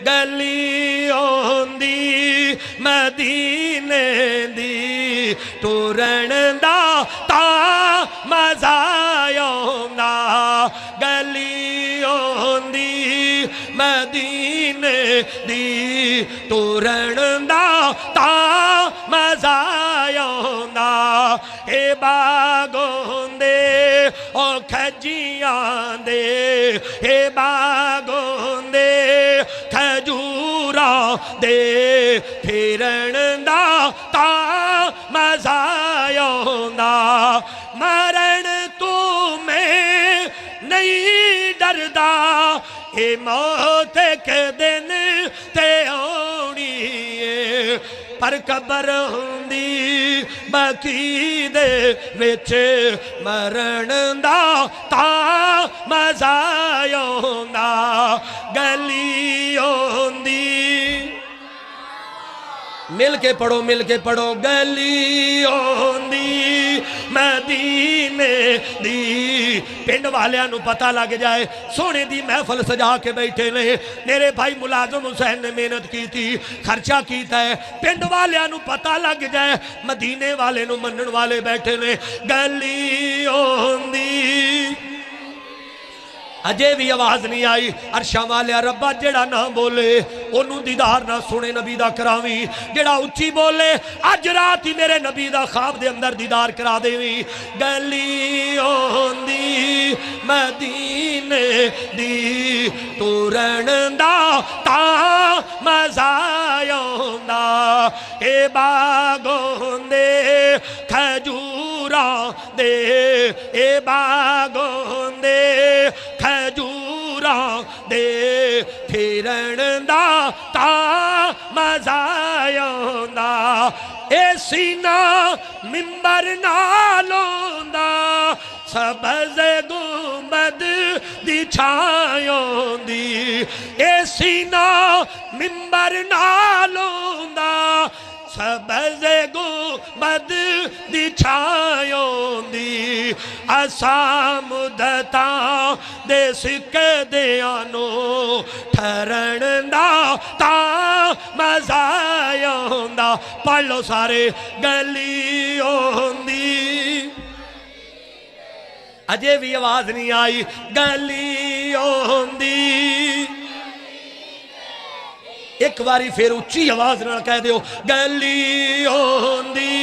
गली होंदी मदीने दी टुरन दा ता मजा आउंदा गली होंदी मदीने दी टुरन दा ता मजा आउंदा ए बागोंदे ओ खजियां दे ए बागोंदे खजूरा दे फिरन दा ता मजा आउंदा मरण तू मैं नहीं डरदा ए मौत के दिन ते आउणी है पर कबर हुंदी बाकी दे विच मरण दा ता मजा आउंदा गली होंदी मिल के पढ़ो गली होंदी मदीने दी पिंड वालियां नू पता लग जाए सोने दी महफल सजा के बैठे ने मेरे भाई मुलाजम हुसैन ने मेहनत की थी खर्चा किया है पिंड वालियां नू पता लग जाए मदीने वाले नू मनन वाले बैठे ने गली होंदी अजे भी आवाज नहीं आई अरशा वाले रब्बा जेड़ा ना बोले ओनू दीदार ना सुने नबी दा करावी जेड़ा उच्ची बोले अज रात ही मेरे नबी दा ख्वाब दे अंदर दीदार करा देवी गली होंदी मदीने दी टुरन दा ता मजा आउंदा ए बागोंदे खजूरा दे ए बागोंदे खजूरा दे फिरन दा ता मजा आउंदा ए सीना मिंबर नालोंदा सबज गुंबद दी छायोंदी ए सीना मिंबर नालोंदा सबज गुंबद दी छायोंदी असा मुदता दे सिकदियानो ठरण दा ता मजा आउंदा पढ़ लो सारे गली होंदी अजे भी आवाज नहीं आई गली होंदी एक बारी फिर उच्ची आवाज नाल कह दियो गली होंदी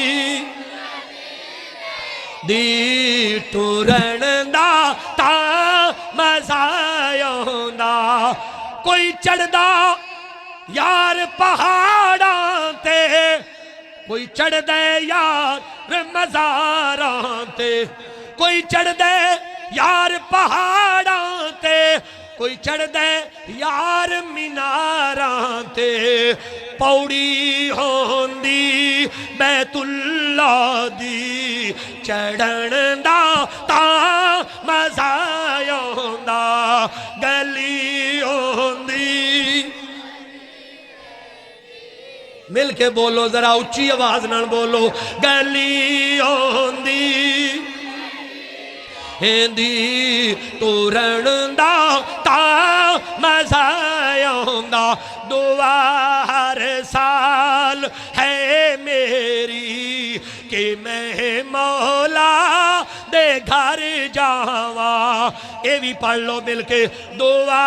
दी टुरन दा ता मजा आउंदा कोई चढ़दा यार पहाड़ां ते कोई चढ़दे यार मज़ारां ते कोई चढ़दे यार पहाड़ां ते कोई चढ़दे यार मीनारां ते पौड़ी होंदी बैतुल्ला दी चढ़न दा ता मज़ा आउंदा गली होंदी मिल के बोलो जरा उच्ची आवाज नाल बोलो गली होंदी हिंदी टुरन दा ता मज़ा आउंदा दुआ हर साल है मेरी कि मैं मौला दे घर जावा ये भी पढ़ लो मिल के दुआ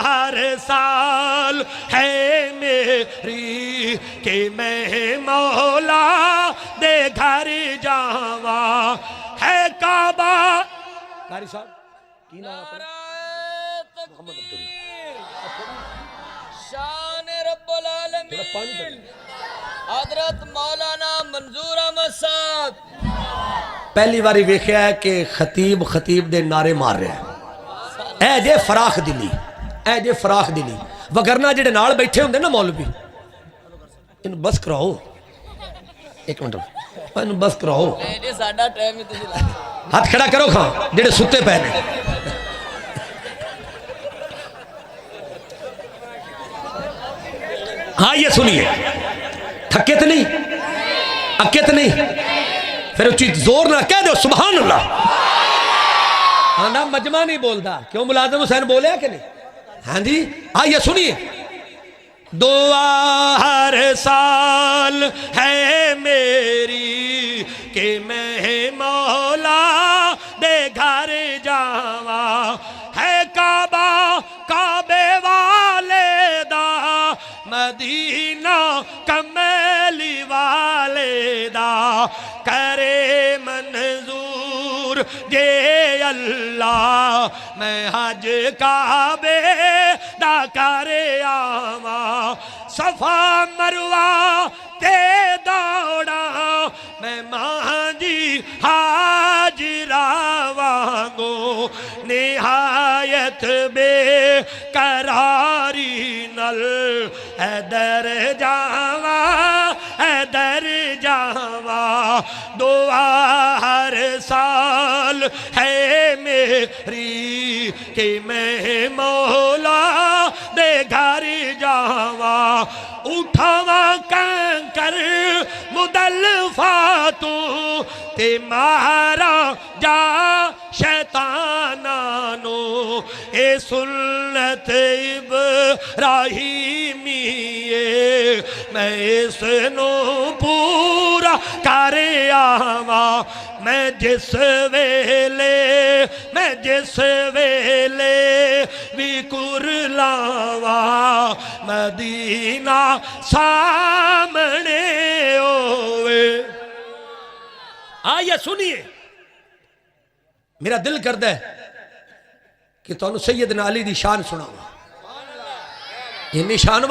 हर साल है मेरी कि मैं मौला दे घर जावा है काबा कारी साहब की नाम है मोहम्मद अब्दुल्ला शान रब्बुल आलमीन हजरत मौलाना मंजूर अहमद साहब पहली बारी वेख्या है कि खतीब खतीब दे नारे मार रहा है जे फराख दिली ए जे फराख दिली वगरना जेडे नाल बैठे होंदे ना मौलवी इन बस कराओ एक मिनट इन बस कराओ साडा टाइम ही तुसी हाथ खड़ा करो खां जेडे सुते पे ने हाँ ये सुनिए थके तो नहीं अके तो नहीं फिर उची जोर ना कह दो सुभान अल्लाह हाँ ना मजमा नहीं बोलता क्यों मुलाजिम हुसैन बोले कि नहीं हाँ जी हाँ ये सुनिए दुआ हर साल है मेरी कि मैं मौला दे घर जावा, है काबा काबे वाले दा, मदीना कमली वाले दा, करे मंजूर जे अल्लाह मैं हज काबे दा करे आवा, सफा मरवा ते दौड़ा मैं मांझी हाजरा वांगो, निहायत बेकरारी नल ऐदर जावा ऐदर जावा, दुआ हर साल है मेरी कि मैं मौला दे घर जावा, उठावा कंकर मुदल्फा तू ते मारा जा शैताना नो, ए सुन्नत इब्राहीमीए मैं इसनो पूरा कर आवा, मैं जिस वेले भी कुरलावा, मदीना सामने होवे। आइए सुनिए, मेरा दिल करता है कि तुहानू सैयदना अली दी शान सुनावा। इन्नी शान